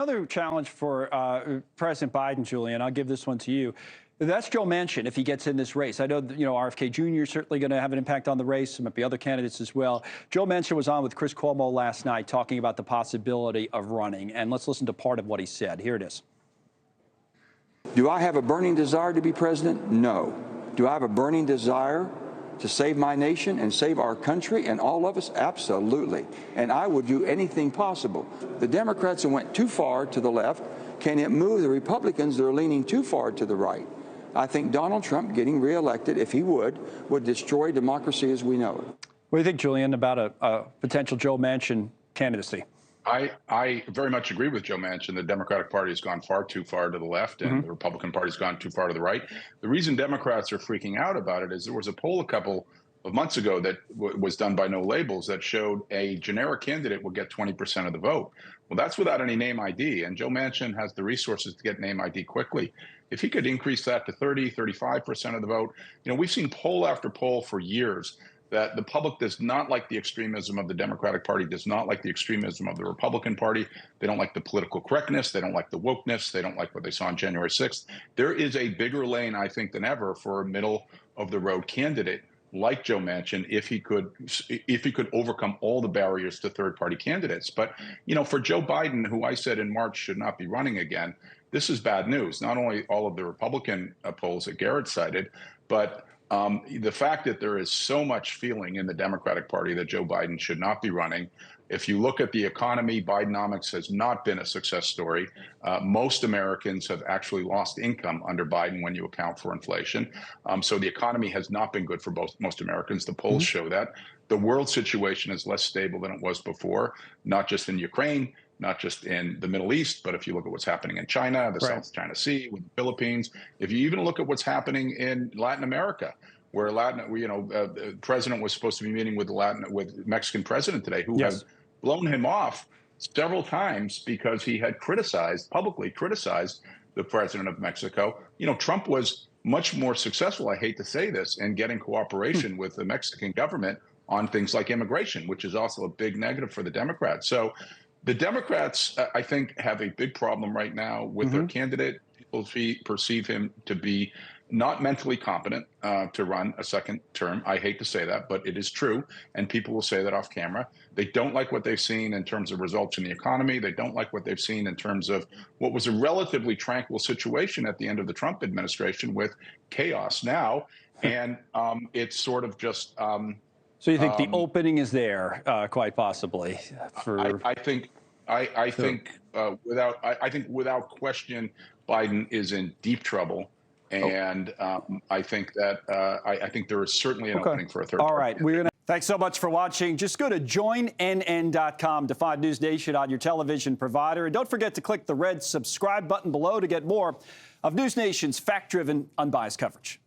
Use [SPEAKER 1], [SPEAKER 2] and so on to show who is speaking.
[SPEAKER 1] Another challenge for President Biden, Julian, I'll give this one to you. That's Joe Manchin if he gets in this race. I know, RFK Jr. is certainly going to have an impact on the race. There might be other candidates as well. Joe Manchin was on with Chris Cuomo last night talking about the possibility of running. And let's listen to part of what he said. Here it is.
[SPEAKER 2] Do I have a burning desire to be president? No. Do I have a burning desire to save my nation and save our country and all of us? Absolutely. And I would do anything possible. The Democrats have went too far to the left. Can it move the Republicans that are leaning too far to the right? I think Donald Trump getting reelected, if he would destroy democracy as we know it.
[SPEAKER 1] What do you think, Julian, about a potential Joe Manchin candidacy?
[SPEAKER 3] I very much agree with Joe Manchin. The Democratic Party has gone far too far to the left, and the Republican Party has gone too far to the right. The reason Democrats are freaking out about it is there was a poll a couple of months ago that was done by No Labels that showed a generic candidate would get 20% of the vote. Well, that's without any name ID, and Joe Manchin has the resources to get name ID quickly. If he could increase that to 30, 35% of the vote, we've seen poll after poll for years that the public does not like the extremism of the Democratic Party, does not like the extremism of the Republican Party. They don't like the political correctness. They don't like the wokeness. They don't like what they saw on January 6th. There is a bigger lane, I think, than ever for a middle-of-the-road candidate like Joe Manchin if he could overcome all the barriers to third-party candidates. But, for Joe Biden, who I said in March should not be running again, this is bad news. Not only all of the Republican polls that Garrett cited, but the fact that there is so much feeling in the Democratic Party that Joe Biden should not be running. If you look at the economy, Bidenomics has not been a success story. Most Americans have actually lost income under Biden when you account for inflation. So the economy has not been good for most Americans. The polls show that. The world situation is less stable than it was before, not just in Ukraine, not just in the Middle East, but if you look at what's happening in China, the South China Sea, with the Philippines, if you even look at what's happening in Latin America, where the president was supposed to be meeting with Mexican president today, who has blown him off several times because he had publicly criticized the president of Mexico. Trump was much more successful, I hate to say this, in getting cooperation with the Mexican government on things like immigration, which is also a big negative for the Democrats. So the Democrats, I think, have a big problem right now with their candidate. People perceive him to be not mentally competent to run a second term. I hate to say that, but it is true. And people will say that off camera. They don't like what they've seen in terms of results in the economy. They don't like what they've seen in terms of what was a relatively tranquil situation at the end of the Trump administration with chaos now. And it's sort of just...
[SPEAKER 1] So you think the opening is there, quite possibly?
[SPEAKER 3] I think without question, Biden is in deep trouble. And I think that I think there is certainly an opening for a third.
[SPEAKER 1] All right. Thanks so much for watching. Just go to joinnn.com to find News Nation on your television provider. And don't forget to click the red subscribe button below to get more of News Nation's fact-driven, unbiased coverage.